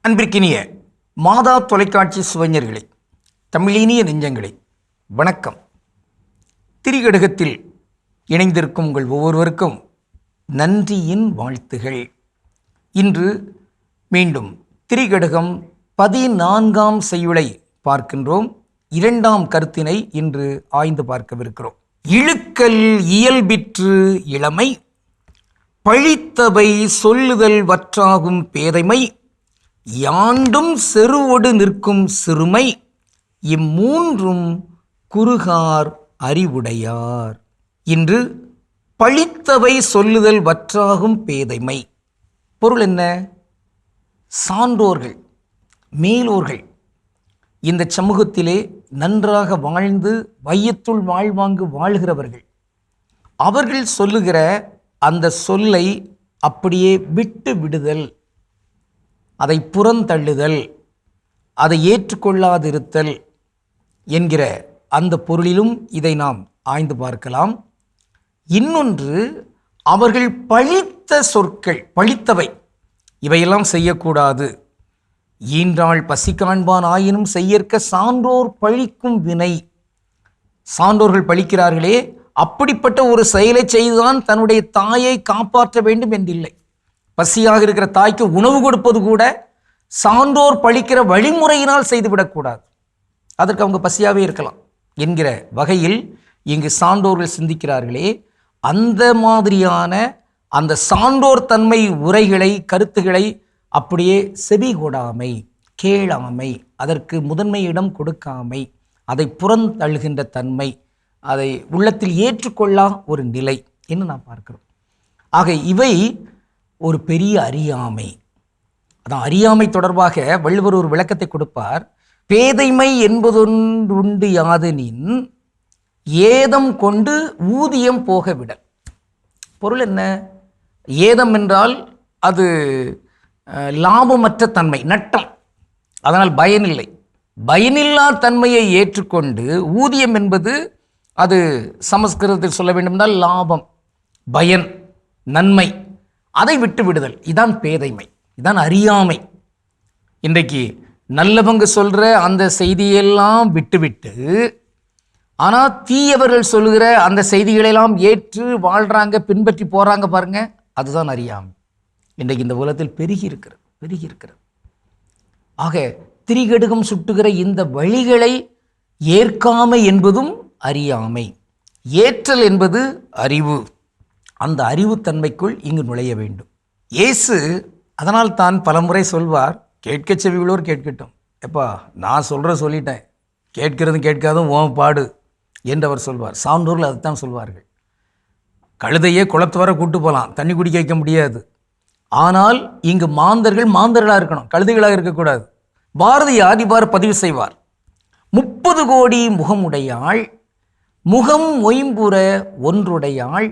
அன்பிற்கினிய மாதா தொலைக்காட்சி சுவைஞர்களே, தமிழினிய நெஞ்சங்களே, வணக்கம். திரிகடுகத்தில் இணைந்திருக்கும் உங்கள் ஒவ்வொருவருக்கும் நன்றியின் வாழ்த்துகள். இன்று மீண்டும் திரிகடுகம் 14ஆம் செய்யுளை பார்க்கின்றோம். 2ஆம் கருத்தினை இன்று ஆய்ந்து பார்க்கவிருக்கிறோம். இழுக்கல் இயல்பிற்று இளமை, பழித்தவை சொல்லுதல் வற்றாகும் பேதைமை, யாண்டும் செருவொடு நிற்கும் சிறுமை, இம்மூன்றும் குறுகார் அறிவுடையார். இன்று பழித்தவை சொல்லுதல் வற்றாகும் பேதைமை. பொருள் என்ன? சான்றோர்கள், மேலோர்கள் இந்த சமூகத்திலே நன்றாக வாழ்ந்து வையத்துள் வாழ்வாங்கு வாழ்கிறவர்கள், அவர்கள் சொல்லுகிற அந்த சொல்லை அப்படியே விட்டு விடுதல், அதை புறந்தள்ளுதல், அதை ஏற்றுக்கொள்ளாதிருத்தல் என்கிற அந்த பொருளிலும் இதை நாம் ஆய்ந்து பார்க்கலாம். இன்னொன்று, அவர்கள் பழித்த சொற்கள், பழித்தவை, இவையெல்லாம் செய்யக்கூடாது. ஈன்றாள் பசி காண்பான் ஆயினும் செய்யற்க சான்றோர் பழிக்கும் வினை. சான்றோர்கள் பழிக்கிறார்களே, அப்படிப்பட்ட ஒரு செயலை செய்துதான் தன்னுடைய தாயை காப்பாற்ற வேண்டும் என்றில்லை. பசியாக இருக்கிற தாய்க்கு உணவு கொடுப்பது கூட சான்றோர் பழிக்கிற வழிமுறையினால் செய்துவிடக்கூடாது. அதற்கு அவங்க பசியாகவே இருக்கலாம் என்கிற வகையில் இங்கு சான்றோர்கள் சிந்திக்கிறார்களே, அந்த மாதிரியான அந்த சான்றோர் தன்மை உரைகளை, கருத்துக்களை அப்படியே செவி கொடாமை, கேளாமை, அதற்கு முதன்மை இடம் கொடுக்காமை, அதை புறந்தள்ளுகின்ற தன்மை, அதை உள்ளத்தில் ஏற்றுக்கொள்ளா ஒரு நிலை என்று நாம் பார்க்கிறோம். ஆக இவை ஒரு பெரிய அறியாமை. அதான் அறியாமை தொடர்பாக வள்ளுவர் ஒரு விளக்கத்தை கொடுப்பார். பேதைமை என்பதொன்றுண்டு யாதெனின் ஏதம் கொண்டு ஊதியம் போக விடல். பொருள் என்ன? ஏதம் என்றால் அது லாபமற்ற தன்மை, நட்டம், அதனால் பயனில்லை. பயனில்லா தன்மையை ஏற்றுக்கொண்டு ஊதியம் என்பது, அது சமஸ்கிருதத்தில் சொல்ல வேண்டுமென்றால் லாபம், பயன், நன்மை, அதை விட்டு விடுதல். இதான் பேதைமை, இதான் அறியாமை. இன்றைக்கு நல்லவங்க சொல்கிற அந்த செய்தியெல்லாம் விட்டுவிட்டு, ஆனால் தீயவர்கள் சொல்லுகிற அந்த செய்திகளெல்லாம் ஏற்று வாழ்கிறாங்க, பின்பற்றி போகிறாங்க பாருங்க, அதுதான் அறியாமை. இன்றைக்கு இந்த உலகத்தில் பெருகி இருக்கிறது. ஆக திரிகடுகம் சுட்டுகிற இந்த வழிகளை ஏற்காமை என்பதும் அறியாமை. ஏற்றல் என்பது அறிவு. அந்த அறிவுத்தன்மைக்குள் இங்கு நுழைய வேண்டும். இயேசு அதனால் தான் பலமுறை சொல்வார், கேட்க செவிகளோர் கேட்கட்டும். எப்பா, நான் சொல்லிட்டேன், கேட்கிறதும் கேட்காதும் ஓம் பாடு என்று அவர் சொல்வார். சான்றோர்கள் அதுதான் சொல்வார்கள். கழுதையே குளத்து வர கூட்டு போகலாம், தண்ணி குடிக்க வைக்க முடியாது. ஆனால் இங்கு மாந்தர்களாக இருக்கணும், கழுதைகளாக இருக்கக்கூடாது. பாரதியார் இவ்வாறு பதிவு செய்வார்: 30 கோடி முகமுடையாள், முகம் மொயம்புற ஒன்றுடையாள்,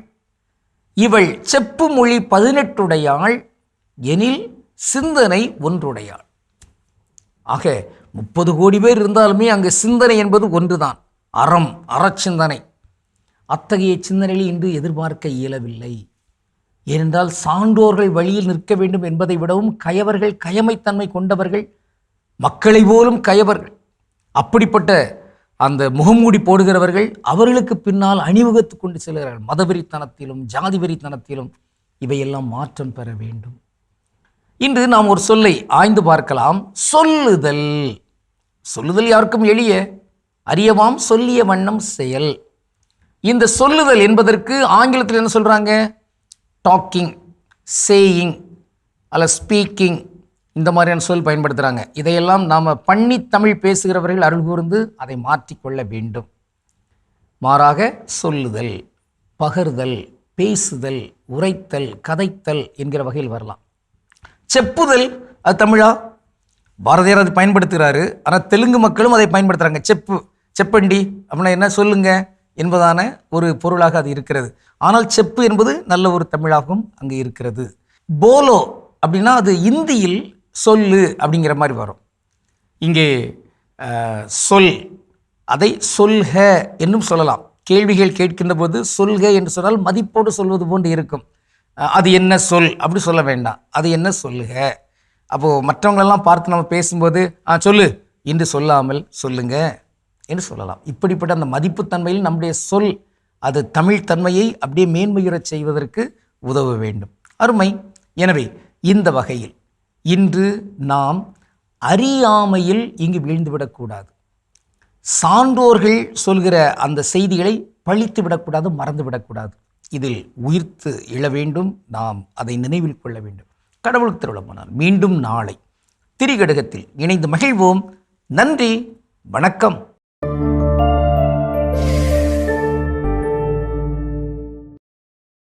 இவள் செப்பு மொழி 18 எனில் சிந்தனை ஒன்றுடையாள். ஆக 30 கோடி பேர் இருந்தாலுமே அங்கு சிந்தனை என்பது ஒன்றுதான், அறம், அறச்சிந்தனை. அத்தகைய சிந்தனையில் இன்று எதிர்பார்க்க இயலவில்லை. ஏனென்றால் சான்றோர்கள் வழியில் நிற்க வேண்டும் என்பதை விடவும் கயவர்கள், கயமைத்தன்மை கொண்டவர்கள், மக்களை போலும் கயவர்கள், அப்படிப்பட்ட அந்த முகமூடி போடுகிறவர்கள் அவர்களுக்கு பின்னால் அணிவகுத்து கொண்டு செல்கிறார்கள். மதவெறித்தனத்திலும் ஜாதி வெறித்தனத்திலும் இவையெல்லாம் மாற்றம் பெற வேண்டும். இன்று நாம் ஒரு சொல்லை ஆய்ந்து பார்க்கலாம். சொல்லுதல். சொல்லுதல் யாருக்கும் எளிய, அறியவாம் சொல்லிய வண்ணம் செயல். இந்த சொல்லுதல் என்பதற்கு ஆங்கிலத்தில் என்ன சொல்றாங்க? டாக்கிங், சேயிங் அல்ல ஸ்பீக்கிங், இந்த மாதிரியான சொல் பயன்படுத்துகிறாங்க. இதையெல்லாம் நாம் பண்ணி தமிழ் பேசுகிறவர்கள் அருள் கூர்ந்து அதை மாற்றிக்கொள்ள வேண்டும். மாறாக சொல்லுதல், பகர்தல், பேசுதல், உரைத்தல், கதைத்தல் என்கிற வகையில் வரலாம். செப்புதல், அது தமிழா? பாரதியார் அதை பயன்படுத்துகிறாரு. ஆனால் தெலுங்கு மக்களும் அதை பயன்படுத்துகிறாங்க. செப்பண்டி அப்படின்னா என்ன, சொல்லுங்க என்பதான ஒரு பொருளாக அது இருக்கிறது. ஆனால் செப்பு என்பது நல்ல ஒரு தமிழாகவும் அங்கு இருக்கிறது. போலோ அப்படின்னா அது இந்தியில் சொல்லு அப்படிங்கிற மாதிரி வரும். இங்கே சொல், அதை சொல்க என்றும் சொல்லலாம். கேள்விகள் கேட்கின்ற போது சொல்க என்று சொன்னால் மதிப்போடு சொல்வது போன்று இருக்கும். அது என்ன சொல் அப்படி சொல்ல வேண்டாம், அது என்ன சொல்லுக. அப்போது மற்றவங்களெல்லாம் பார்த்து நம்ம பேசும்போது சொல்லு என்று சொல்லாமல் சொல்லுங்க என்று சொல்லலாம். இப்படிப்பட்ட அந்த மதிப்புத்தன்மையில் நம்முடைய சொல் அது தமிழ் தன்மையை அப்படியே மேன்மையுறச் செய்வதற்கு உதவ வேண்டும். அருமை. எனவே இந்த வகையில் இன்று நாம் அறியாமையில் இங்கு வீழ்ந்துவிடக்கூடாது. சான்றோர்கள் சொல்கிற அந்த செய்திகளை பழித்து விடக்கூடாது, மறந்து விடக்கூடாது. இதில் உயிர்த்து எழ வேண்டும். நாம் அதை நினைவில் கொள்ள வேண்டும். கடவுளுக்கு திருவிழமானால் மீண்டும் நாளை திரிகடுகத்தில் இணைந்து மகிழ்வோம். நன்றி, வணக்கம்.